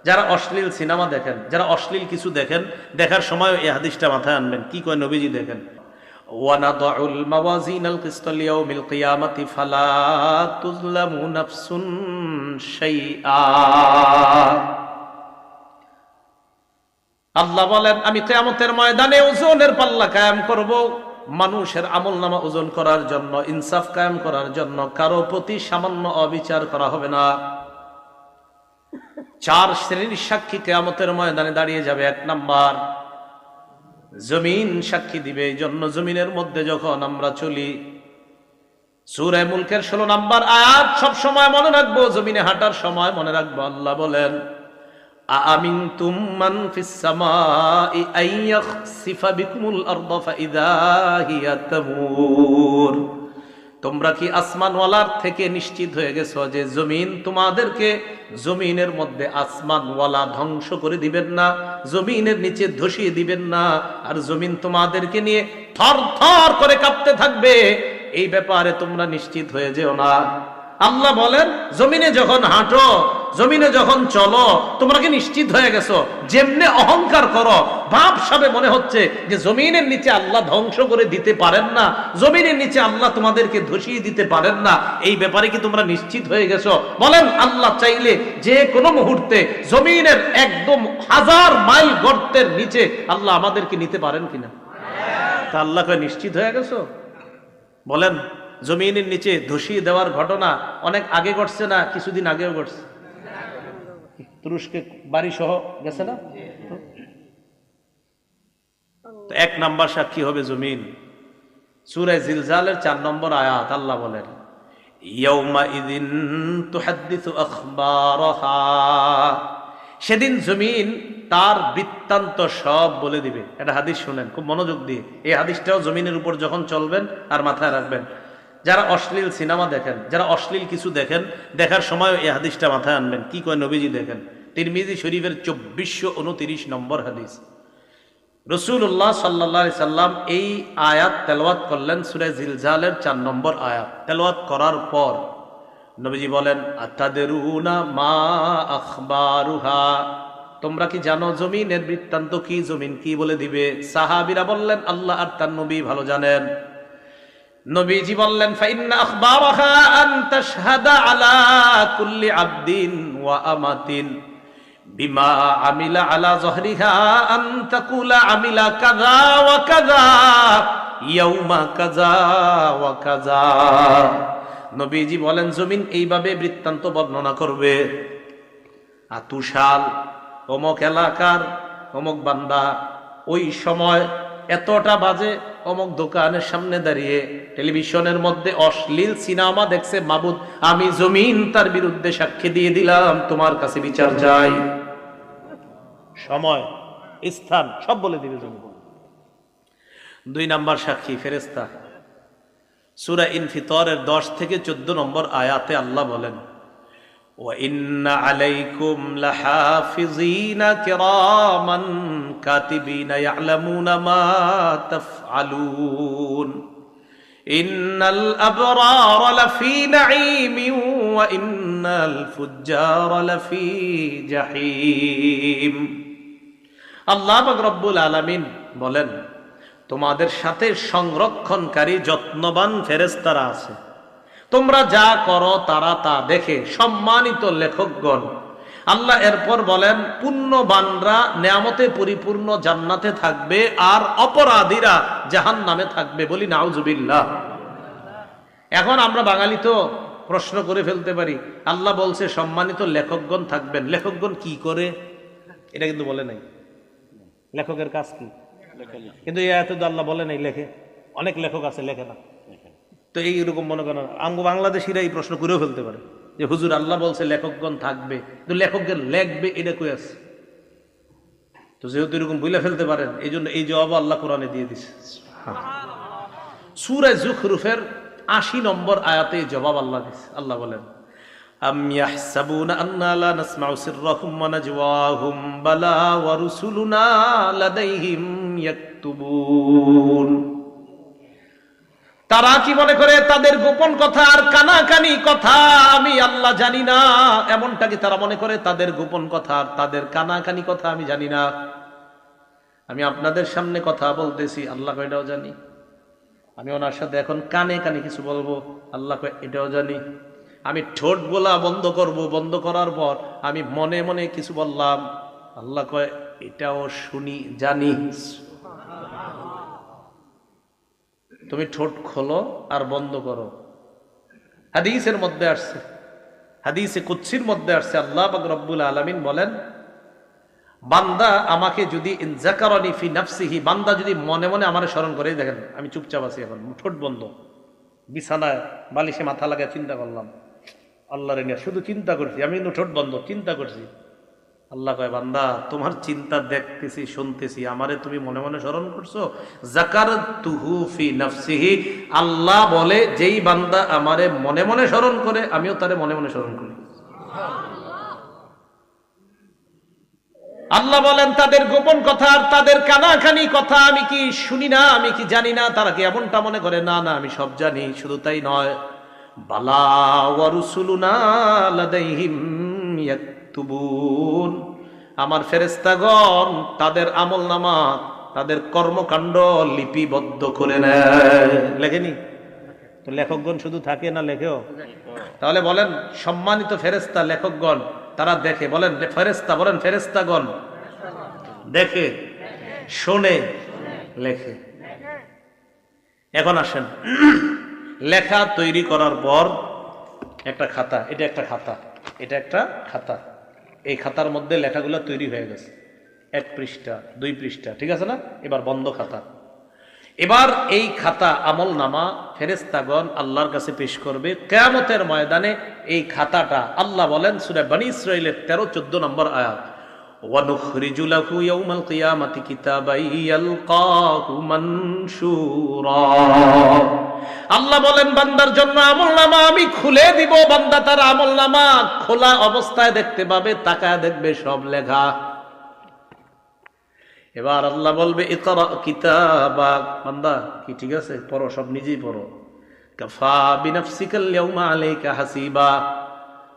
যারা অশ্লীল সিনেমা দেখেন, যারা অশ্লীল কিছু দেখেন, দেখার সময় এই হাদিসটা মাথায় আনবেন। কি কয় নবীজি দেখেন, ওয়ানাদউল মাওয়াজিনাল কিসতা লিয়াউমিল কিয়ামাতি ফালা তুযলামু নাফসুন শাইআ। আল্লাহ বলেন, আমি কিয়ামতের ময়দানে ওজনের পাল্লা কায়েম করব, মানুষের আমলনামা ওজন করার জন্য, ইনসাফ কায়েম করার জন্য। কারো প্রতি সামান্য অবিচার করা হবে না। 4 শ্রেণীর সাক্ষী কিয়ামতের ময়দানে দাঁড়িয়ে যাবে। 1 নাম্বার, জমিন সাক্ষী দিবে। এই জন্য জমিনের মধ্যে যখন আমরা চলি, সূরা মুলকের 16 নাম্বার আয়াত সব সময় মনে রাখবো, জমিনে হাঁটার সময় মনে রাখবো। আল্লাহ বলেন, আমিনতুম মান ফিস সামাই আইয়াখসিফা বিকুমুল আরদা ফাইদা হিয়া তামুর। তোমরা কি আসমানওয়ালার থেকে নিশ্চিত হয়ে গেছো যে জমিন তোমাদেরকে, জমিনের মধ্যে আসমানওয়ালা ধ্বংস করে দিবেন না, জমিনের নিচে ধসিয়ে দিবেন না, আর জমিন তোমাদেরকে নিয়ে থর থর করে কাঁপতে থাকবে। এই ব্যাপারে তোমরা নিশ্চিত হয়ে যেও না। আল্লাহ বলেন, জমিনে যখন হাঁটো, জমিনে যখন চলো, তোমরা কি নিশ্চিত হয়ে গেছো? যেমনে অহংকার করো, ভাবসাবে মনে হচ্ছে যে জমিনের নিচে আল্লাহ ধ্বংস করে দিতে পারেন না, জমিনের নিচে আল্লাহ তোমাদেরকে ধসিয়ে দিতে পারেন না, এই ব্যাপারে কি তোমরা নিশ্চিত হয়ে গেছো? বলেন, আল্লাহ চাইলে যে কোনো মুহূর্তে জমিনের একদম 1000 মাইল গর্তের নিচে আল্লাহ আমাদেরকে নিতে পারেন কিনা? তা আল্লাহকে নিশ্চিত হয়ে গেছো? বলেন, জমিনের নিচে ধসিয়ে দেওয়ার ঘটনা অনেক আগে ঘটছে না কিছুদিন আগেও ঘটছে? তুরস্কে বাড়ি সহ গেছে না? তো 1 নাম্বার সাক্ষী হবে জমিন। সূরা জিলজালের 4 নম্বর আয়াত আল্লাহ বলেন, ইয়াউমা ইযিন তুহাদ্দিসু আখবারাহা। সেদিন জমিন তার বৃত্তান্ত সব বলে দিবে। এটা হাদিস শুনেন খুব মনোযোগ দিয়ে। এই হাদিসটাও জমিনের উপর যখন চলবেন আর মাথায় রাখবেন। যারা অশ্লীল সিনেমা দেখেন, যারা অশ্লীল কিছু দেখেন, দেখার সময় এই হাদিসটা মাথায় আনবেন। কি কয় নবীজি দেখেন, তিরমিজি শরীফের 2429 নম্বর হাদিস। রাসূলুল্লাহ সাল্লাল্লাহু আলাইহি সাল্লাম এই আয়াত তেলাওয়াত করলেন, সূরা জিলজালের 4 নম্বর আয়াত তেলাওয়াত করার পর নবীজি বলেন, আতাদরুনা মা আখবারুহা। তোমরা কি জানো জমিনের বৃত্তান্ত কি, জমিন কি বলে দিবে? সাহাবীরা বললেন, আল্লাহ আর তার নবী ভালো জানেন। নবীজি বললেন, ফাইন্না আখবারাহা আন তাশহাদা আলা কুল্লি আবদিন ওয়া আমাতিন বিমা আমিলা আলা যহরিহা আন তাকুলা আমিলা কাযা ওয়া কাযা ইয়াউমা কাযা ওয়া কাযা। নবীজি বলেন, জমিন এইভাবে বৃত্তান্ত বর্ণনা করবে, আতুশাল অমুক এলাকার অমুক বান্দা ওই সময় এতটা বাজে অমুক দোকানের সামনে দাঁড়িয়ে টেলিভিশনের মধ্যে অশ্লীল সিনেমা দেখছে। মাবুদ, আমি জমিন তার বিরুদ্ধে সাক্ষী দিয়ে দিলাম, তোমার কাছে বিচার চাই। সময়, স্থান সব বলে দিবে জমিন। 2 নাম্বার সাক্ষী ফেরেশতা। সূরা ইনফিতরের 10 থেকে 14 নম্বর আয়াতে আল্লাহ বলেন, ওয়া ইন্না আলাইকুম লাহাফিজিনা কিরামান কাতিবিনা ইয়ালামুনা মা তাফআলুন ইন্নাল আবরারা লাফি নাঈমিন ওয়া ইন্নাল ফুজ্জারা লাফি জাহিম। আল্লাহ পাক রব্বুল আলামিন বলেন, তোমাদের সাথে সংরক্ষণকারী যত্নবান ফেরেশতারা আছে। তোমরা যা করো তারা তা দেখে। সম্মানিত লেখকগণ, আল্লাহ এরপর বলেন, পুণ্যবানরা নেয়ামতে পরিপূর্ণ জান্নাতে থাকবে আর অপরাধীরা জাহান্নামে থাকবে। বলি নাউজুবিল্লাহ। এখন আমরা বাঙালি তো প্রশ্ন করে ফেলতে পারি, আল্লাহ বলছে সম্মানিত লেখকগণ থাকবেন, লেখকগণ কি করে? এটা কিন্তু বলে নাই লেখকের কাজ কি। কিন্তু এই আয়াতে তো আল্লাহ বলে নাই লেখে। অনেক লেখক আছে লেখে না। তো এইরকম মনে করেন আঙ্গ বাংলাদেশিরা এই প্রশ্ন করেও ফেলতে পারে যে হুজুর আল্লাহ বলছে লেখকগণ থাকবে, তো লেখকগণ লেখবে এটা কই আছে? তো যেহেতু এরকম বলে ফেলতে পারেন, এই জন্য এই জবাব আল্লাহ কোরআনে দিয়ে দিছে। সূরা যুখরুফের 80 নম্বর আয়াতে জবাব আল্লাহ দিছে। আল্লাহ বলেন, আম ইয়াহসাবুনা আন্না লা নাসমাউ সিররাহুম ওয়া নাজওয়াহুম বালা ওয়া রুসুলুনা লাদাইহিম ইয়াকতুবুন। তারা কি মনে করে তাদের গোপন কথা আর কানাকানি কথা আমি আল্লাহ জানি না? এমনটা কি তারা মনে করে তাদের গোপন কথা আর তাদের কানাকানি কথা আমি জানি না? আমি আপনাদের সামনে কথা বলতেছি, আল্লাহ এটাও জানি। আমি ওনার সাথে এখন কানে কানে কিছু বলবো, আল্লাহ এটাও জানি। আমি ঠোঁট বলা বন্ধ করব, বন্ধ করার পর আমি মনে মনে কিছু বললাম, আল্লাহ কয় এটাও শুনি, জানি। তুমি ঠোঁট খোলো আর বন্ধ করো। হাদিসের মধ্যে আসছে, হাদিসে কুদসির মধ্যে আসছে, আল্লাহ পাক রব্বুল আলামিন বলেন, বান্দা আমাকে যদি যাকারানি ফি নাফসিহি, বান্দা যদি মনে মনে আমারে স্মরণ করে, দেখেন আমি চুপচাপ আছি এখন, ঠোঁট বন্ধ, বিছানায় বালিশে মাথা লাগা চিন্তা করলাম, আল্লাহরে নিয়ে শুধু চিন্তা করছি, আমি কিন্তু ঠোঁট বন্ধ, চিন্তা করছি। আল্লাহ কয় বান্দা তোমার চিন্তা দেখতেছি, শুনতেছি, আমারে তুমি মনে মনে স্মরণ করছো। যাকারতুহু ফি নাফসিহি, আল্লাহ বলে যেই বান্দা আমারে মনে মনে স্মরণ করে আমিও তারে মনে মনে স্মরণ করি। আল্লাহ বলেন তাদের গোপন কথা আর তাদের কানাকানি কথা আমি কি শুনি না, আমি কি জানি না? তারা কি এমনটা মনে করে? না না, আমি সব জানি। শুধু তাই নয়, বালা ওয়া রুসুলুনা লাদাইহিম ইয়াকতুবুন, আমার ফেরেশতাগণ তাদের আমলনামা, তাদের কর্মকাণ্ড লিপিবদ্ধ করে নেয়। লেখেনি তো? লেখকগণ শুধু থাকে না, লেখেও। তাহলে বলেন সম্মানিত ফেরেশতা লেখকগণ তারা দেখে, বলেন ফেরেশতা, বলেন ফেরেশতাগণ দেখে, শোনে, লেখে। এখন আসেন, লেখা তৈরি করার পর একটা খাতা, এটা একটা খাতা, এটা একটা খাতা, এই খাতার মধ্যে লেখাগুলো তৈরি হয়ে গেছে, 1 পৃষ্ঠা 2 পৃষ্ঠা, ঠিক আছে না? এবার বন্ধ খাতা। এবার এই খাতা আমল নামা ফেরেশতাগণ আল্লাহর কাছে পেশ করবে কিয়ামতের ময়দানে। এই খাতাটা আল্লাহ বলেন সূরা বনী ইসরাঈলের 13-14 নম্বর আয়াত, ওয়া নুখরিজু লাহু ইয়াউমাল কিয়ামাতি কিতাবান ইয়ালকাহু মানশুরা। আল্লাহ বলেন বান্দার জন্য আমলনামা আমি খুলে দিব, বান্দা তার আমলনামা খোলা অবস্থায় দেখতে পাবে, তাকায় দেখবে সব লেখা। এবার আল্লাহ বলবে ইকরা কিতাবাক, বান্দা কি ঠিক আছে, পড়ো, সব নিজেই পড়ো। কাফা বিনাফসিকাল ইয়াউমা আলাইকা হাসিবা,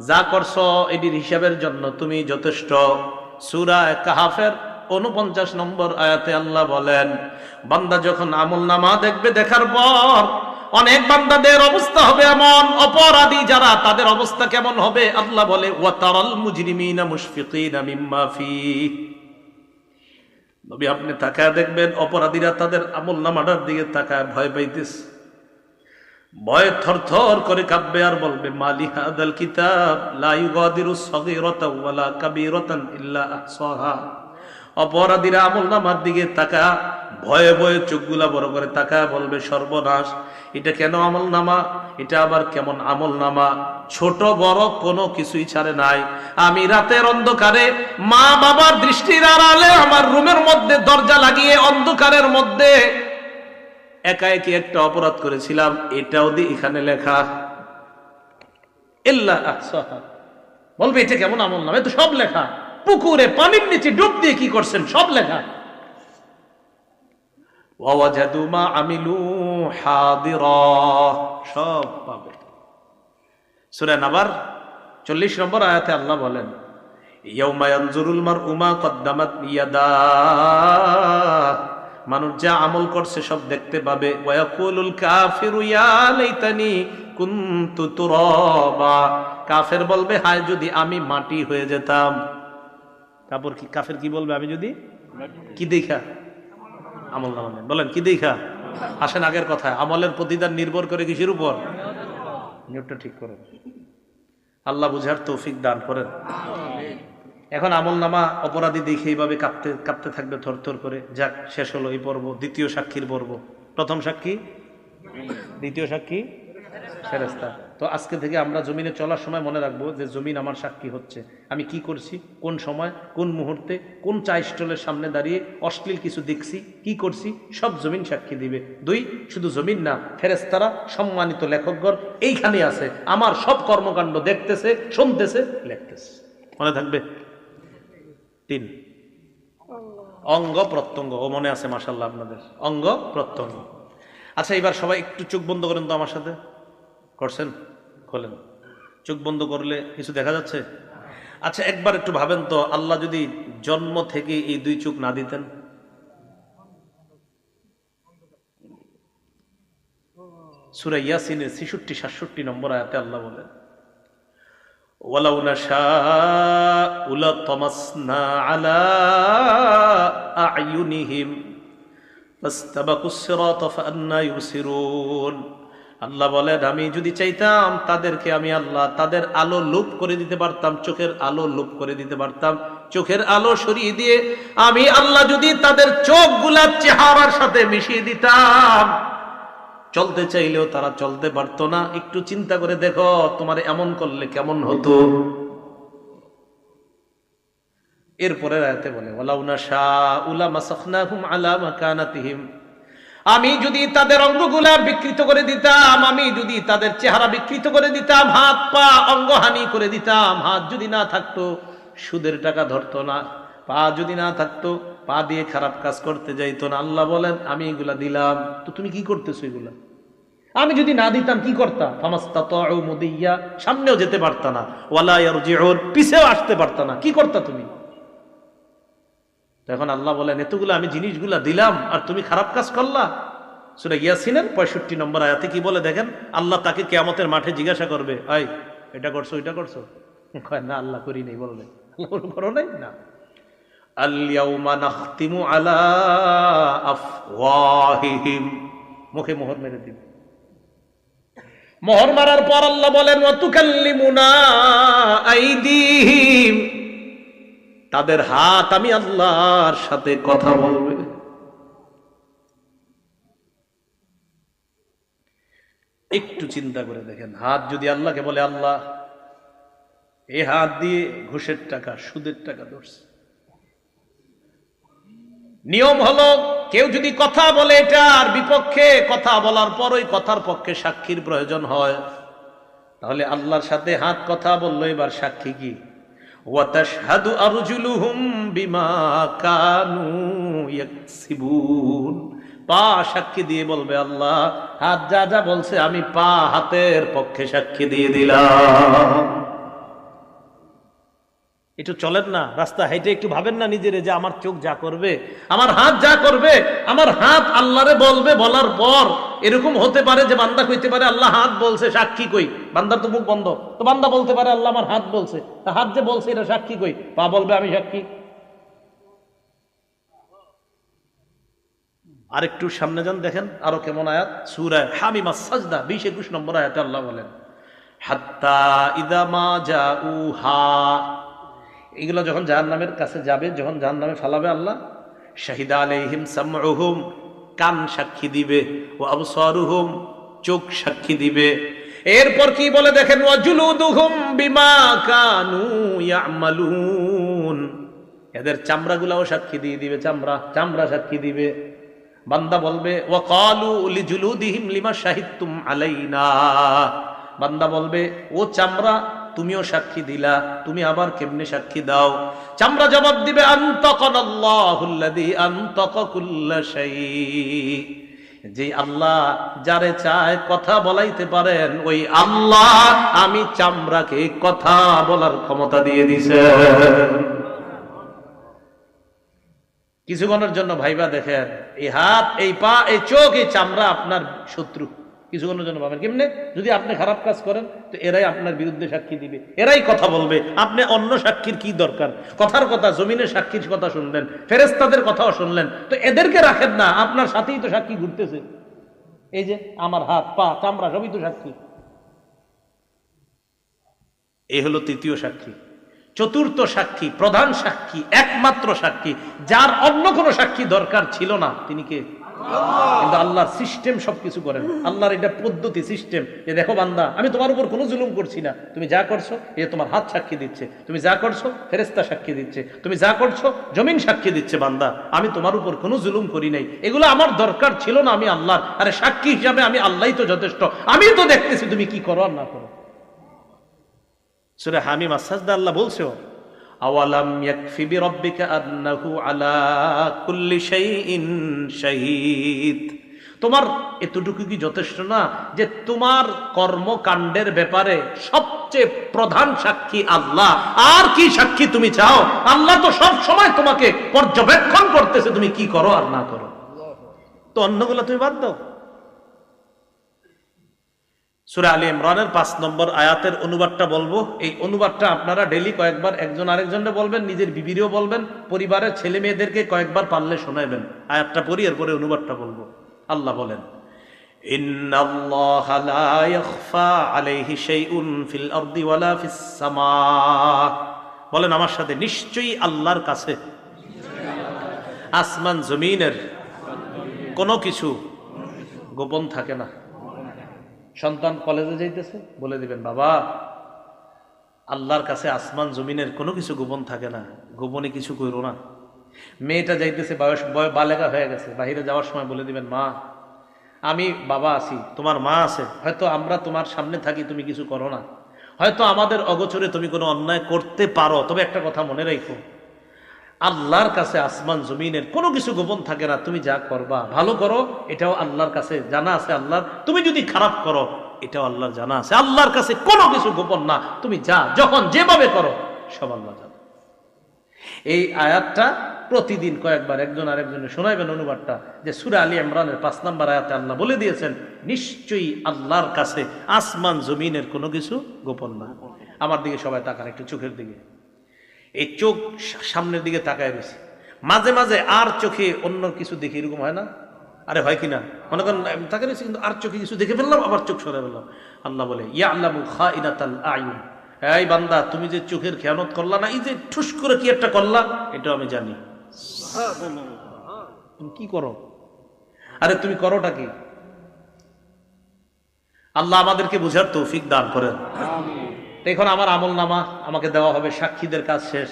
যা করছো এটির হিসাবের জন্য তুমি যথেষ্ট। সূরা কাহাফের 49 নম্বর আয়াতে আল্লাহ বলেন বান্দা যখন আমলনামা দেখবে, দেখার পর অনেক বান্দাদের অবস্থা হবে এমন, অপরাধী যারা তাদের অবস্থা কেমন হবে? আল্লাহ বলে ওয়া তারাল মুজরিমিনা মুশফিকিনা মিম্মা ফিহি, নবী আপনি তাকায় দেখবেন অপরাধীরা তাদের আমলনামাটার দিকে তাকায় ভয় পাইতেছে, ভয়ে থরথর করে কাঁপবে আর বলবে মালি হাদাল কিতাব লা ইউগাদিরু সগীরাতাও ওয়ালা কাবীরাতান ইল্লা আহসাহা। অপরাধীরা আমলনামার দিকে তাকা ভয়ে ভয়ে চোখগুলা বড় করে তাকায় বলবে সর্বনাশ, এটা কেন আমলনামা, এটা আবার কেমন আমলনামা, ছোট বড় কোনো কিছুই ছাড়ে নাই। আমি রাতের অন্ধকারে মা বাবার দৃষ্টির আড়ালে আমার রুমের মধ্যে দরজা লাগিয়ে অন্ধকারের মধ্যে একা একই একটা অপরাধ করেছিলাম, এটাও দি এখানে লেখা ইল্লা আহসাহা। বলবে এটা কেমন আমলনামা, এ তো সব লেখা, পুকুরে পানির নিচে ডুব দিয়ে কি করছেন সব লেখা। ওয়াজাদু মা আমিলু হাদিরা, সব পাবে। সূরা নাবার 40 নম্বর আয়াতে আল্লাহ বলেন ইয়াউমা ইয়ানজুরুল মারউ মা কদ্দামাত ইয়াদা, মানুষ যা আমল করছে সব দেখতে পাবে। ওয়া ইয়াকুলুল কাফিরু ইয়া লাইতানি কুনতু তুরাবা, কাফের বলবে হায় যদি আমি মাটি হয়ে যেতাম। কাফের কি বলবে? আমি যদি কি দেখা আমলনামা, বলেন কি দেখা? আসেন আগের কথা, আমলের প্রতিদান নির্ভর করে কিসের উপর? নিয়তটা ঠিক করেন, আল্লাহ বুঝার তৌফিক দান করেন। এখন আমলনামা অপরাধী দেখে এইভাবে কাঁপতে কাঁপতে থাকবে থরথর করে। যাক, শেষ হলো এই পর্ব, দ্বিতীয় সাক্ষীর পর্ব। প্রথম সাক্ষী, দ্বিতীয় সাক্ষী ফেরেশতা। তো আজকে থেকে আমরা জমিনে চলার সময় মনে রাখবো যে জমিন আমার সাক্ষী হচ্ছে, আমি কি করছি, কোন সময়, কোন মুহূর্তে, কোন চা স্টলের সামনে দাঁড়িয়ে অশ্লীল কিছু দেখছি, কি করছি, সব জমিন সাক্ষী দিবে। 2, শুধু জমিন না, ফেরেশতারা সম্মানিত লেখকগণ এইখানে আছে, আমার সব কর্মকাণ্ড দেখতেছে, শুনতেছে, লিখতেছে। মনে থাকবে? 3, অঙ্গ প্রত্যঙ্গ। ও মনে আছে মাশাআল্লাহ আপনাদের, অঙ্গ প্রত্যঙ্গ। আচ্ছা, এবার সবাই একটু চোখ বন্ধ করেন তো আমার সাথে। করছেন? খোলেন। চোখ বন্ধ করলে কিছু দেখা যাচ্ছে? আচ্ছা, একবার একটু ভাবেন তো, আল্লাহ যদি জন্ম থেকে এই দুই চোখ না দিতেন? সূরা ইয়াসিনের ৬৬-৬৭ নম্বর আয়াতে আল্লাহ বলেন, ওয়ালাউ নাশাউ লাতামাসনা আলা আ'য়ুনিহিম ফাস্তাবাকুস সিরাতা ফাআন্না ইউবসিরুন। আল্লাহ বলেন, আমি যদি চাইতাম তাদেরকে আমি আল্লাহ তাদের আলো লোপ করে দিতে পারতাম, চোখের আলো লোপ করে দিতে পারতাম। চোখের আলো সরিয়ে দিয়ে আমি আল্লাহ যদি তাদের চোখগুলা চেহারার সাথে মিশিয়ে দিতাম, চলতে চাইলেও তারা চলতে পারতো না। একটু চিন্তা করে দেখো, তোমার এমন করলে কেমন হতো। এরপরে আয়াতে বলে, ওয়ালাউ নাশাউ লামাসাখনাহুম আলা মাকানাতিহিম, আমি যদি তাদের অঙ্গগুলা বিকৃত করে দিতাম, আমি যদি তাদের চেহারা বিকৃত করে দিতাম, হাত পা অঙ্গহানি করে দিতাম। হাত যদি না থাকতো সুদের টাকা ধরতো না, পা যদি না থাকতো পা দিয়ে খারাপ কাজ করতে যাইতো না। আল্লাহ বলেন, আমি এগুলা দিলাম, তো তুমি কি করতেছো এগুলা? আমি যদি না দিতাম কি করতাম? ফামাস্তাতাউ মুদিয়া, সামনেও যেতে পারতা না, ওয়ালা ইয়ারজিউন, পিছেও আসতে পারতা না। কি করতা তুমি? এখন আল্লাহ বলেন, এতগুলো আমি জিনিসগুলা দিলাম আর তুমি খারাপ কাজ করলা। সূরা ইয়াসিনের ৬৫ নম্বর আয়াতে কি বলে দেখেন, আল্লাহ তাকে কিয়ামতের মাঠে জিজ্ঞাসা করবে, এই এটা করছো ওইটা করছো? কয় না, আল্লাহ করি নাই। বলবে আল্লাহ করো নাই? না। আল ইয়াউমা নাখতিমু আলা আফওয়াহিহিম, মুখে মোহর মেরে দিবে। মোহর মারার পর আল্লাহ বলেন, ওয়া তুকাল্লিমুনা আইদিহিম, তাদের হাত আমি আল্লাহর সাথে কথা বলবে। একটু চিন্তা করে দেখেন, হাত যদি আল্লাহকে বলে, আল্লাহ এই হাত দিয়ে ঘুষের টাকা সুদের টাকা ধরছে। নিয়ম হলো, কেউ যদি কথা বলে এটার বিপক্ষে, কথা বলার পর ওই কথার পক্ষে সাক্ষীর প্রয়োজন হয়, তাহলে আল্লাহর সাথে হাত কথা বললো, এবার সাক্ষী কি? ওয়াতাশহাদু আরজুলুহুম বিমা কানু ইয়াকসিবুন, পা সাক্ষী দিয়ে বলবে, আল্লাহ হাত যা যা বলছে আমি পা হাতের পক্ষে সাক্ষী দিয়ে দিলাম। একটু চলেন না রাস্তা হাইটে, একটু ভাবেন না নিজেরে যে আমার চোখ যা করবে, আমার হাত যা করবে, আমার হাত আল্লাহরে বলবে। বলার পর এরকম হতে পারে যে বান্দা কইতে পারে, আল্লাহ হাত বলছে, সাক্ষী কই? বান্দার তো মুখ বন্ধ, তো বান্দা বলতে পারে, আল্লাহ আমার হাত বলছে, হাত যে বলছে এটা সাক্ষী কই? পা বলবে আমি সাক্ষী। আরেকটু সামনে যান, দেখেন আরো কেমন আয়াত। সূরা হামিমাস সাজদা ২০-২১ নম্বর আয়াতে আল্লাহ বলেন, হাত্তা ইযা মা জাউহা, এগুলো যখন জাহান্নামের কাছে যাবে, যখন জাহান্নামে ফালাবে আল্লাহ, শাহিদা আলাইহিম সামউহুম, কান সাক্ষী দিবে, ওয়া আবসারুহুম, চোখ সাক্ষী দিবে। এরপর কি বলে দেখেন, ওয়া জুলুদুহুম বিমা কানু ইয়ামালুন, এদের চামড়াগুলাও সাক্ষী দিয়ে দিবে, চামড়া সাক্ষী দিবে। বান্দা বলবে, ওয়া ক্বালু লিজুলুদিহিম লিমা শাহিদতুম আলাইনা, বান্দা বলবে, ও চামড়া তুমিও সাক্ষী দিলা, তুমি আবার কেমনে সাক্ষী দাও? চামড়া জবাব দিবে, আনতাকানাল্লাহুল্লাযী আনতাকা কুল্লা শাই, যে আল্লাহ যারে চায় কথা বলাইতে পারেন, ওই আল্লাহ আমি চামড়াকে কথা বলার ক্ষমতা দিয়ে দিছেন। কিছুক্ষণের জন্য ভাইবা দেখেন, এই হাত, এই পা, এই চোখ, এই চামড়া আপনার শত্রু। কিছুক্ষণের জন্য ভাবেন, কেমনে? যদি আপনি খারাপ কাজ করেন তো এরাই আপনার বিরুদ্ধে সাক্ষী দিবে, এরাই কথা বলবে। আপনি অন্য সাক্ষীর কি দরকার? কথার কথা, জমিনের সাক্ষীর কথা শুনলেন, ফেরেশতাদের কথাও শুনলেন, তো এদেরকে রাখেন না, আপনার সাথেই তো সাক্ষী ঘুরতেছে। এই যে আমার হাত পা চামড়া সবই তো সাক্ষী। এই হলো তৃতীয় সাক্ষী। চতুর্থ সাক্ষী, প্রধান সাক্ষী, একমাত্র সাক্ষী, যার অন্য কোনো সাক্ষী দরকার ছিল না, তিনি কে? কিন্তু আল্লাহর সিস্টেম সবকিছু করেন, আল্লাহর এটা পদ্ধতি, সিস্টেম, যে দেখো বান্দা, আমি তোমার উপর কোনো জুলুম করছি না, তুমি যা করছো এ তোমার হাত সাক্ষী দিচ্ছে, তুমি যা করছো ফেরেশতা সাক্ষী দিচ্ছে, তুমি যা করছো জমিন সাক্ষী দিচ্ছে, বান্দা আমি তোমার উপর কোনো জুলুম করি নাই, এগুলো আমার দরকার ছিল না, আমি আল্লাহর, আরে সাক্ষী হিসাবে আমি আল্লাহই তো যথেষ্ট, আমি তো দেখতেছি তুমি কি করো আর না করো। সূরা হামিমাস সাজদা আল্লাহ বলছো, আওয়ালাম ইয়াকফি বিরাব্বিকা আন্নাহু আলা কুল্লি শাইইন শাহীদ, তোমার এতটুকু কি যথেষ্ট না যে তোমার কর্মকাণ্ডের ব্যাপারে সবচেয়ে প্রধান সাক্ষী আল্লাহ? আর কি সাক্ষী তুমি চাও? আল্লাহ তো সব সময় তোমাকে পর্যবেক্ষণ করতেছে তুমি কি করো আর না করো। তো অন্যগুলো তুমি বাদ দাও। সূরা আলী ইমরানের 5 নম্বর আয়াতের অনুবাদটা বলবো। এই অনুবাদটা আপনারা ডেইলি কয়েকবার একজন আরেকজনকে বলবেন, নিজের বিবিরও বলবেন, পরিবারের ছেলে মেয়েদেরকে কয়েকবার পারলে শোনাবেন। আয়াতটা পড়ি, এরপরে অনুবাদটা বলবো। আল্লাহ বলেন, ইন্নাল্লাহা লা ইয়াখফা আলাইহি শাইউন ফিল আরদি ওয়ালা ফিস সামা। বলেন আমার সাথে, নিশ্চয়ই আল্লাহর কাছে আসমান জমিনের কোনো কিছু গোপন থাকে না। সন্তান কলেজে যাইতেছে, বলে দিবেন, বাবা আল্লাহর কাছে আসমান জমিনের কোনো কিছু গোপন থাকে না, গোপনে কিছু করো না। মেয়েটা যাইতেছে, বয়স বালেগা হয়ে গেছে, বাহিরে যাওয়ার সময় বলে দিবেন, মা আমি বাবা আছি, তোমার মা আছে, হয়তো আমরা তোমার সামনে থাকি, তুমি কিছু করো না, হয়তো আমাদের অগোচরে তুমি কোনো অন্যায় করতে পারো, তবে একটা কথা মনে রাখো, আল্লাহর কাছে আসমান জমিনের কোনো কিছু গোপন থাকে না। তুমি যা করবা ভালো করো, এটাও আল্লাহর কাছে জানা আছে আল্লাহর। তুমি যদি খারাপ করো, এটাও আল্লাহর জানা আছে। আল্লাহর কাছে কোনো কিছু গোপন না। তুমি যা যখন যেভাবে করো সব আল্লাহ জানে। এই আয়াতটা প্রতিদিন কয়েকবার একজন আরেকজনে শোনাইবেন অনুবাদটা, যে সূরা আলী ইমরানের 5 নম্বর আয়াতে আল্লাহ বলে দিয়েছেন, নিশ্চয়ই আল্লাহর কাছে আসমান জমিনের কোনো কিছু গোপন না। আমার দিকে সবাই তাকান, একটু চোখের দিকে। এই চোখ সামনের দিকে তাকায় রয়েছে, মাঝে মাঝে আর চোখে অন্য কিছু দেখি, এরকম হয় না? আরে হয় কিনা? মনে করেন তাকে রয়েছে, কিন্তু আর চোখে কিছু দেখে ফেললাম, আবার চোখ সরে ফেললাম। আল্লাহ বলে, ইয়ালামু খাইনাতাল আয়ুন, এই বান্দা তুমি যে চোখের খেয়ানত করলা না, এই যে ঠুস করে কি একটা করলা, এটাও আমি জানি। তুমি কি করো? আরে তুমি করোটা কি? আল্লাহ আমাদেরকে বুঝার তৌফিক দান করেন। এখন আমার আমল নামা আমাকে দেওয়া হবে, সাক্ষীদের কাজ শেষ।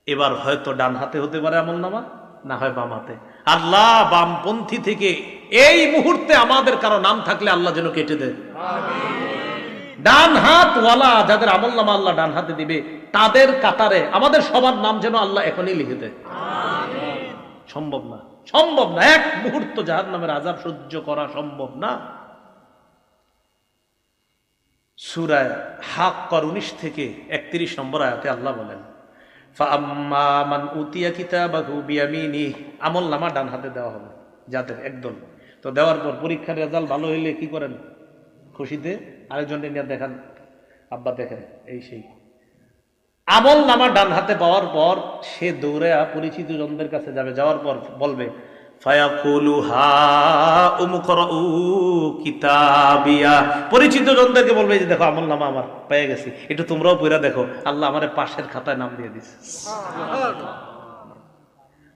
এবার হয়তো ডান হাতে হতে পারে আমল নামা, না হয় বাম হাতে। আল্লাহ বামপন্থী থেকে এই মুহূর্তে আমাদের কারো নাম থাকলে আল্লাহ যেন কেটে দেয়। ডান হাত ওয়ালা যাদের আমল নামা আল্লাহ ডান হাতে দিবে, তাদের কাতারে আমাদের সবার নাম যেন আল্লাহ এখনই লিখে দেয়। সম্ভব না, সম্ভব না, এক মুহূর্ত জাহান্নামের আযাব সহ্য করা সম্ভব না। সূরা হাক্কার 19 থেকে 31 নম্বর আয়াতে আল্লাহ বলেন, ফাআম্মা মান উতিয়া কিতাবাহু বিয়ামিনিহি, আমল নামা ডান হাতে দেওয়া হবে যাদের একদল। তো দেওয়ার পর পরীক্ষার রেজাল্ট ভালো হইলে কি করেন? খুশিতে আরেকজনকে নিয়ে দেখান, আব্বা দেখেন, এই সেই। আমল নামা ডান হাতে পাওয়ার পর সে দৌড়ে পরিচিত জনদের কাছে যাবে, যাওয়ার পর বলবে, ফায়াকুলু হা উমকরাউ কিতাবিয়া, পরিচিত জনদেরকে বলবে, যে দেখো আমল নামা আমার পেয়ে গেছি, একটু তোমরাও পড়া দেখো, আল্লাহ আমার পাশের খাতায় নাম দিয়ে দিছে,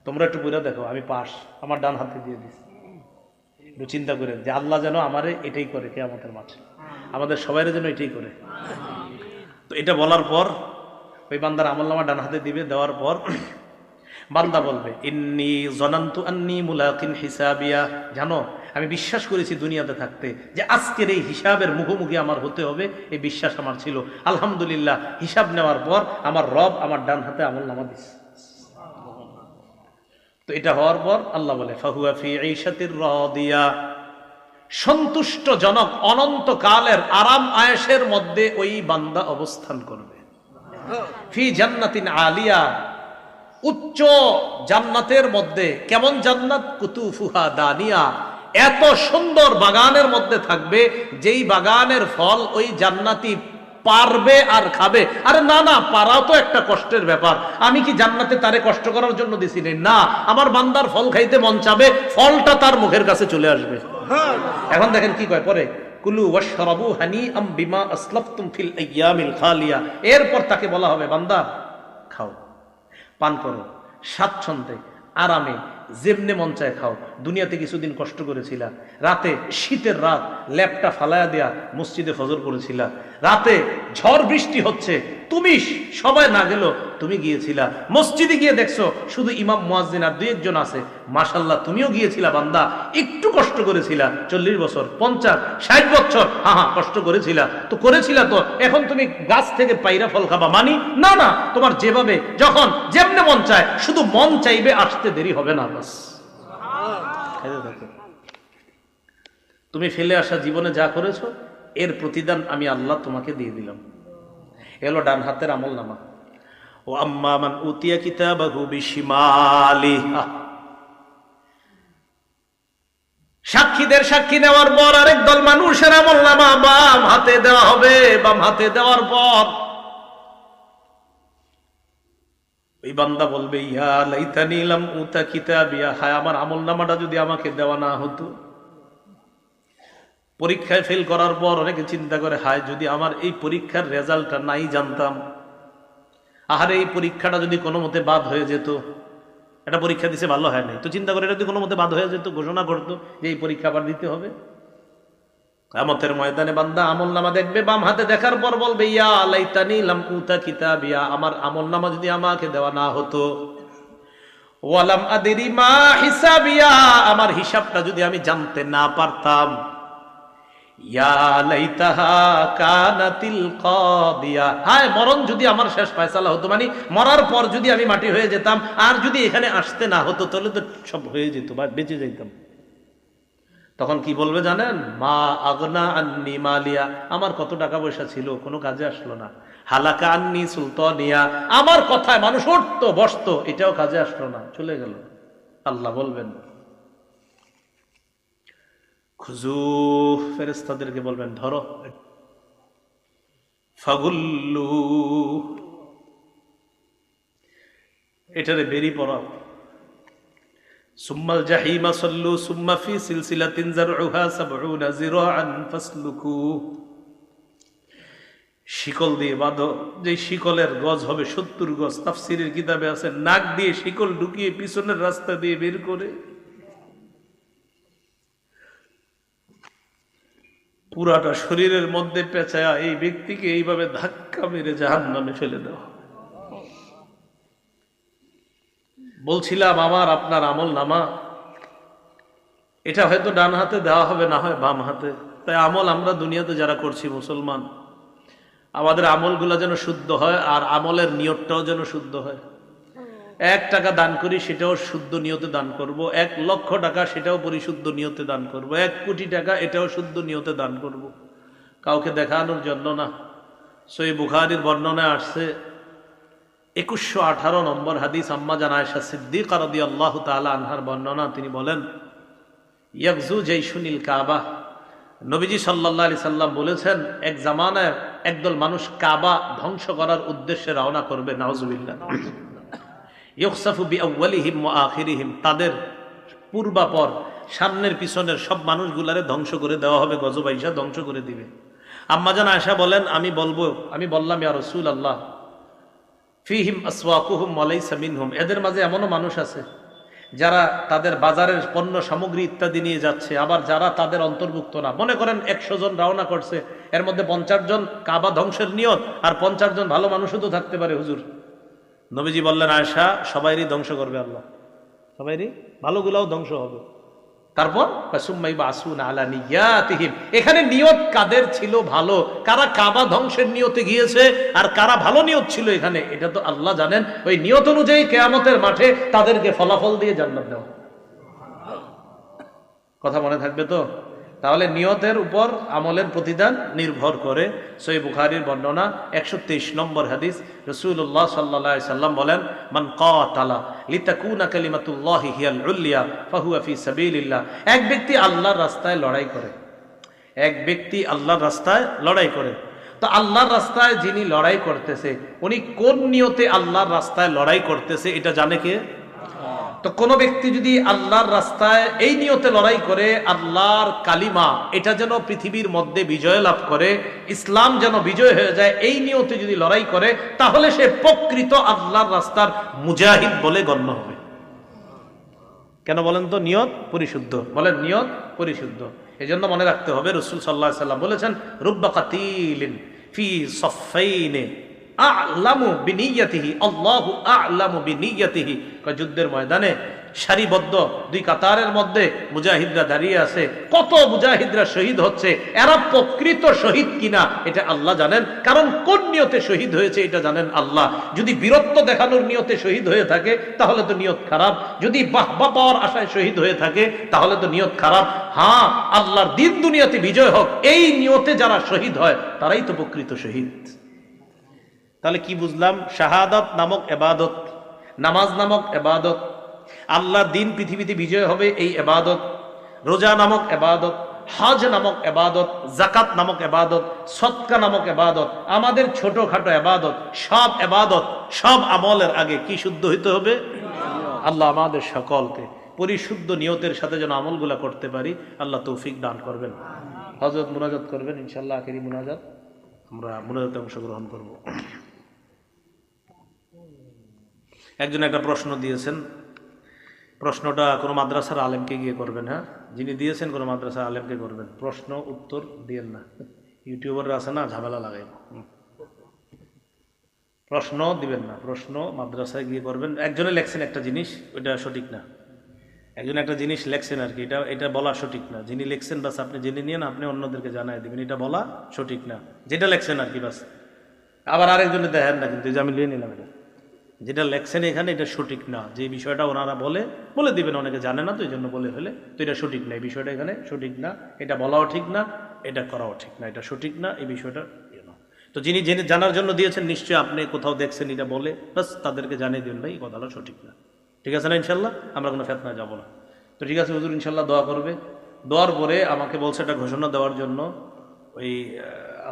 তোমরা একটু পড়া দেখো, আমি পাশ, আমার ডান হাতে দিয়ে দিছি। একটু চিন্তা করে যে আল্লাহ যেন আমারে এটাই করে কিয়ামতের মাঠে, আমাদের সবাইরে যেন এটাই করে। তো এটা বলার পর ওই বান্দার আমল নামা ডান হাতে দিবে, দেওয়ার পর বান্দা বলবে, ইন্নী জনান্তু আন্নী মুলাকিন হিসাবিয়া, জানো আমি বিশ্বাস করেছি দুনিয়াতে থাকতে যে আজকের এই হিসাবের মুখোমুখি আমার হতে হবে, এই বিশ্বাস আমার ছিল। আলহামদুলিল্লাহ, হিসাব নেওয়ার পর আমার রব আমার ডান হাতে আমল নামা দিচ্ছে। তো এটা হওয়ার পর আল্লাহ বলে, ফাহুয়া ফি ঈশাতির রাদিয়া, সন্তুষ্টজনক অনন্তকালের আরাম আয়েশের মধ্যে ওই বান্দা অবস্থান করবে। ফি জান্নাতিন আলিয়া, উচ্চ জান্নাতের মধ্যে। কেমন জান্নাত? কুতুফুহা দানিয়া, এত সুন্দর বাগানের মধ্যে থাকবে, যেই বাগানের ফল ওই জান্নাতি পারবে আর খাবে। আরে না না, পারাও তো একটা কষ্টের ব্যাপার। আমি কি জান্নাতে তারে কষ্ট করার জন্য দিছি না? আমার বান্দার ফল খাইতে মন চাবে, ফলটা তার মুখের কাছে চলে আসবে। এখন দেখেন কি কয় পরে, কুলু ওয়াশরাবু হানিআম বিমা আসলাফতুম ফিল আইয়ামিল খালিয়া। এরপর তাকে বলা হবে, বান্দা খাও, পান করো, স্বাচ্ছন্দ্যে আরামে যেমনে মন চায় খাও। দুনিয়াতে কিছুদিন কষ্ট করেছিলা, রাতে শীতের রাত ল্যাপটা ফালায়া দেয়া মসজিদে ফজর করেছিলা, রাতে ঝড় বৃষ্টি হচ্ছে, তুমি সবাই না গেল, তুমি গিয়েছিলা মসজিদে, গিয়ে দেখছো শুধু ইমাম মুয়াজ্জিন আর 2-1 আছে, মাশাআল্লাহ তুমিও গিয়েছিলা বান্দা, একটু কষ্ট করেছিলা, 40 বছর 50 60 বছর, হ্যাঁ কষ্ট করেছিলা তো করেছিলা, তো এখন তুমি গাছ থেকে পাইরা ফল খাবা মানি না? না, তোমার যেভাবে যখন যেমনে মন চায়, শুধু মন চাইবে, আসতে দেরি হবে না, বাস খাইতে থাকো। তুমি ফেলে আসা জীবনে যা করেছো এর প্রতিদান আমি আল্লাহ তোমাকে দিয়ে দিলাম। এলো ডান হাতের আমল নামা। ও আম্মা মান উতিয়া কিতাবাহু বিশিমালিহি, সাক্ষীদের সাক্ষী নেওয়ার পর আরেক দল মানুষের আমল নামা বাম হাতে দেওয়া হবে। বাম হাতে দেওয়ার পর ওই বান্দা বলবে, ইয়া লাইতানি লাম উতা কিতাবিয়া, হায় আমার আমল নামাটা যদি আমাকে দেওয়া না হতো। পরীক্ষায় ফেল করার পর অনেকে চিন্তা করে, হায় যদি আমার এই পরীক্ষার রেজাল্টটা নাই জানতাম, আহারে এই পরীক্ষাটা যদি কোনো মতে বাদ হয়ে যেত, একটা পরীক্ষা দিছে ভালো হয় নাই, তো চিন্তা করে এটা যদি কোনো মতে বাদ হয়ে যেত, ঘোষণা করতো যে এই পরীক্ষা আবার দিতে হবে। কিয়ামতের ময়দানে বান্দা আমল নামা দেখবে, বাম হাতে দেখার পর বলবে, ইয়া লাইতানি লাম উতা কিতাবিয়া, আমার আমল নামা যদি আমাকে দেওয়া না হতো। ওয়ালাম আদরি মা হিসাবিয়া, আমার হিসাবটা যদি আমি জানতে না পারতাম। ইয়া লাইতাহা কানাতিল কাদিয়া, হায় মরণ যদি আমার শেষ ফয়সালা হতো, মানে মরার পর যদি আমি মাটি হয়ে যেতাম, আর যদি এখানে আসতে না হতো তাহলে তো সব হয়ে যেত বা বেঁচে যাইতাম। তখন কি বলবে জানেন? মা আগনা আন্নি মালিয়া, আমার কত টাকা পয়সা ছিল কোনো কাজে আসলো না। হালাকা আন্নি সুলতানিয়া, আমার কথায় মানুষ উঠতো বসতো, এটাও কাজে আসলো না, চলে গেল। আল্লাহ বলবেন, খুজু, ফেরেশতাদেরকে বলবেন ধরো, ফাগুল্লু, এটারে বেরি পড়াও। সুম্মাল জাহিমা সাল্লু সুম্মা ফি সিলসিলাতিন যারউহা ৭০ যিরাআন ফাসলুকু, শিকল দিয়ে বাঁধো, যে শিকলের গজ হবে ৭০ গজ। তাফসীরের কিতাবে আছে নাক দিয়ে শিকল ঢুকিয়ে পিছনের রাস্তা দিয়ে বের করে পুরাটা শরীরের মধ্যে পেঁচায়া এই ব্যক্তিকে এইভাবে ধাক্কা মেরে জাহান্নামে ফেলে দেওয়া। বলছিলাম আমার আপনার আমল নামা এটা হয়তো ডান হাতে দেওয়া হবে, না হয় বাম হাতে। তাই আমল আমরা দুনিয়াতে যারা করছি মুসলমান, আমাদের আমলগুলো যেন শুদ্ধ হয়, আর আমলের নিয়তটাও যেন শুদ্ধ হয়। ১ টাকা দান করি সেটাও শুদ্ধ নিয়তে দান করব, ১ লক্ষ টাকা সেটাও পরিশুদ্ধ নিয়তে দান করব, ১ কোটি টাকা এটাও শুদ্ধ নিয়তে দান করব, কাউকে দেখানোর জন্য না। সহিহ বুখারীর বর্ণনায় আসছে ২১১৮ নম্বর হাদিস, আম্মা জান আয়েশা সিদ্দিকা রাদিয়াল্লাহু তাআলা আনহার বর্ণনা। তিনি বলেন, ইয়াগজু জাইশুনিল কাবা, নবীজি সাল্লাল্লাহু আলাইহি সাল্লাম বলেছেন, এক জামানায় একদল মানুষ কাবা ধ্বংস করার উদ্দেশ্যে রওনা করবে। নাউজুবিল্লাহ। ইউখসাফু বিআউয়ালিহিম ওয়া আখিরিহিম, তাদের পূর্বাপর সামনের পিছনের সব মানুষগুলারে ধ্বংস করে দেওয়া হবে, গজব আইসা ধ্বংস করে দিবে। আম্মা জান আয়েশা বলেন, আমি বললাম ইয়া রাসূলুল্লাহ, ফিহিম আসওয়াকুহুম ওয়া লাইসা মিনহুম, এদের মাঝে এমনও মানুষ আছে যারা তাদের বাজারের পণ্য সামগ্রী ইত্যাদি নিয়ে যাচ্ছে, আবার যারা তাদের অন্তর্ভুক্ত না। মনে করেন ১০০ জন রওনা করছে, এর মধ্যে ৫০ জন কাবা ধ্বংসের নিয়ত, আর ৫০ জন ভালো মানুষও তো থাকতে পারে হুজুর। নবীজি বললেন, আয়েশা সবাইরই ধ্বংস করবে আল্লাহ, সবাইরই, ভালোগুলাও ধ্বংস হবে। তারপর এখানে নিয়ত কাদের ছিল ভালো, কারা কাবা ধ্বংসের নিয়তে গিয়েছে আর কারা ভালো নিয়ত ছিল এখানে, এটা তো আল্লাহ জানেন। ওই নিয়ত অনুযায়ী কিয়ামতের মাঠে তাদেরকে ফলাফল দিয়ে জান্নাত দেওয়া। কথা মনে থাকবে তো? তাহলে নিয়তের উপর আমলের প্রতিদান নির্ভর করে। সহিহ বুখারীর বর্ণনা ১২৩ নম্বর হাদিস, রাসূলুল্লাহ সাল্লাল্লাহু আলাইহি সাল্লাম বলেন, মান কাতালা লিতাকুনা কালিমাতুল্লাহি হিয়াল উলিয়া ফাহুয়া ফি সাবিলিল্লাহ, এক ব্যক্তি আল্লাহর রাস্তায় লড়াই করে, এক ব্যক্তি আল্লাহর রাস্তায় লড়াই করে। তো আল্লাহর রাস্তায় যিনি লড়াই করতেছে উনি কোন নিয়তে আল্লাহর রাস্তায় লড়াই করতেছে এটা জানে কে? তো কোন ব্যক্তি যদি আল্লাহর রাস্তায় এই নিয়তে লড়াই করে, আল্লাহর কালিমা এটা যেন পৃথিবীর মধ্যে বিজয় লাভ করে, ইসলাম যেন বিজয় হয়ে যায়, এই নিয়তে যদি লড়াই করে, তাহলে সে প্রকৃত আল্লাহর রাস্তার মুজাহিদ বলে গণ্য হবে। কেন বলেন তো? নিয়ত পরিশুদ্ধ। বলেন নিয়ত পরিশুদ্ধ। এই জন্য মনে রাখতে হবে, রাসূল সাল্লাল্লাহু আলাইহি সাল্লাম বলেছেন, রুব্বা কাতিলিন ফি সাফফাইনি আ'লামু বিনিয়াতিহি আল্লাহু আ'লামু বিনিয়াতিহি। যুদ্ধের ময়দানে সারিবদ্ধ দুই কাতারের মধ্যে মুজাহিদরা দাঁড়িয়ে আছে, কত মুজাহিদরা শহীদ হচ্ছে, এরা প্রকৃত শহীদ কিনা এটা আল্লাহ জানেন, কারণ কোন নিয়তে শহীদ হয়েছে এটা জানেন আল্লাহ। যদি বীরত্ব দেখানোর নিয়তে শহীদ হয়ে থাকে তাহলে তো নিয়ত খারাপ, যদি বাহবা পাওয়ার আশায় শহীদ হয়ে থাকে তাহলে তো নিয়ত খারাপ। হ্যাঁ, আল্লাহর দিন দুনিয়াতে বিজয় হোক এই নিয়তে যারা শহীদ হয় তারাই তো প্রকৃত শহীদ। তাহলে কি বুঝলাম? শাহাদাত নামক ইবাদত, নামাজ নামক ইবাদত, আল্লাহর দিন পৃথিবীতে বিজয় হবে এই ইবাদত, রোজা নামক ইবাদত, হজ নামক ইবাদত, যাকাত নামক ইবাদত, সদকা নামক ইবাদত, আমাদের ছোটখাটো ইবাদত, সব ইবাদত, সব আমলের আগে কি শুদ্ধ হইতে হবে? আল্লাহ আমাদের সকলকে পরিশুদ্ধ নিয়তের সাথে যেন আমলগুলা করতে পারি, আল্লাহ তৌফিক দান করবেন। হযরত মুনাজাত করবেন ইনশাআল্লাহ, আখেরি মুনাজাত, আমরা মুনাজাতে অংশগ্রহণ করব। একজন একটা প্রশ্ন দিয়েছেন, প্রশ্নটা কোনো মাদ্রাসার আলেমকে গিয়ে করবেন। হ্যাঁ, যিনি দিয়েছেন কোনো মাদ্রাসার আলেমকে করবেন, প্রশ্ন উত্তর দিয়েন না, ইউটিউবাররা আছে না, ঝামেলা লাগাই, প্রশ্ন দিবেন না, প্রশ্ন মাদ্রাসায় গিয়ে করবেন। একজনে লেখছেন একটা জিনিস, ওইটা সঠিক না, একজন একটা জিনিস লেখছেন আর কি, এটা বলা সঠিক না। যিনি লেখছেন বাস আপনি জেনে নিয়ে আপনি অন্যদেরকে জানাই দিবেন, এটা বলা সঠিক না, যেটা লেখছেন আর কি বাস। আবার আরেকজনে দেখেন না, কিন্তু আমি লিয়ে নিলাম, এটা যেটা লেখছেন এখানে এটা সঠিক না, যে বিষয়টা ওনারা বলে দিবেন, অনেকে জানে না তো এই জন্য বলে ফেলে, তো এটা সঠিক না, এই বিষয়টা এখানে সঠিক না, এটা বলাও ঠিক না, এটা করাও ঠিক না, এটা সঠিক না, এই বিষয়টা তো যিনি জেনে জানার জন্য দিয়েছেন নিশ্চয়ই আপনি কোথাও দেখছেন এটা বলে, বাস তাদেরকে জানিয়ে দিন ভাই এই কথাটা সঠিক না, ঠিক আছে না? ইনশাল্লাহ আমরা কোনো ফেতনায় যাব না। তো ঠিক আছে, হুজুর ইনশাল্লাহ দোয়া করবে। দোয়ার পরে আমাকে বলছে এটা ঘোষণা দেওয়ার জন্য, ওই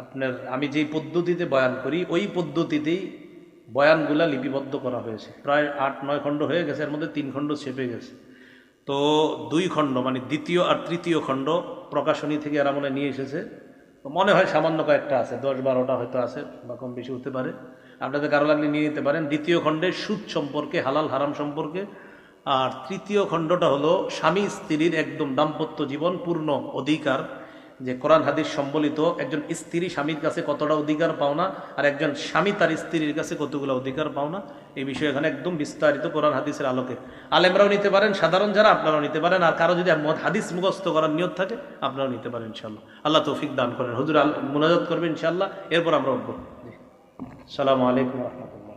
আপনার আমি যেই পদ্ধতিতে বয়ান করি ওই পদ্ধতিতেই বয়ানগুলা লিপিবদ্ধ করা হয়েছে, প্রায় 8-9 খণ্ড হয়ে গেছে, এর মধ্যে 3 খণ্ড ছেপে গেছে। তো 2 খণ্ড মানে দ্বিতীয় আর তৃতীয় খণ্ড প্রকাশনী থেকে এরা মনে নিয়ে এসেছে, মনে হয় সামান্য কয়েকটা আছে, 10-12টা হয়তো আছে বা কম বেশি হতে পারে, আপনাদের কারো লাগলে নিয়ে নিতে পারেন। দ্বিতীয় খণ্ডে সুদ সম্পর্কে, হালাল হারাম সম্পর্কে, আর তৃতীয় খণ্ডটা হলো স্বামী স্ত্রীর একদম দাম্পত্য জীবন পূর্ণ অধিকার, যে কোরআন হাদিস সম্বলিত একজন স্ত্রী স্বামীর কাছে কতটা অধিকার পাওনা আর একজন স্বামী তার স্ত্রীর কাছে কতগুলো অধিকার পাওনা, এই বিষয়ে এখানে একদম বিস্তারিত কোরআন হাদিসের আলোকে। আলেমরাও নিতে পারেন, সাধারণ যারা আপনারাও নিতে পারেন, আর কারো যদি হাদিস মুখস্থ করার নিয়ত থাকে আপনারাও নিতে পারেন ইনশাআল্লাহ। আল্লাহ তৌফিক দান করেন। হুজুর মুনাজাত করবেন ইনশাআল্লাহ, এরপর আমরা উঠবো। আসসালামু আলাইকুম ওয়া রাহমাতুল্লাহ।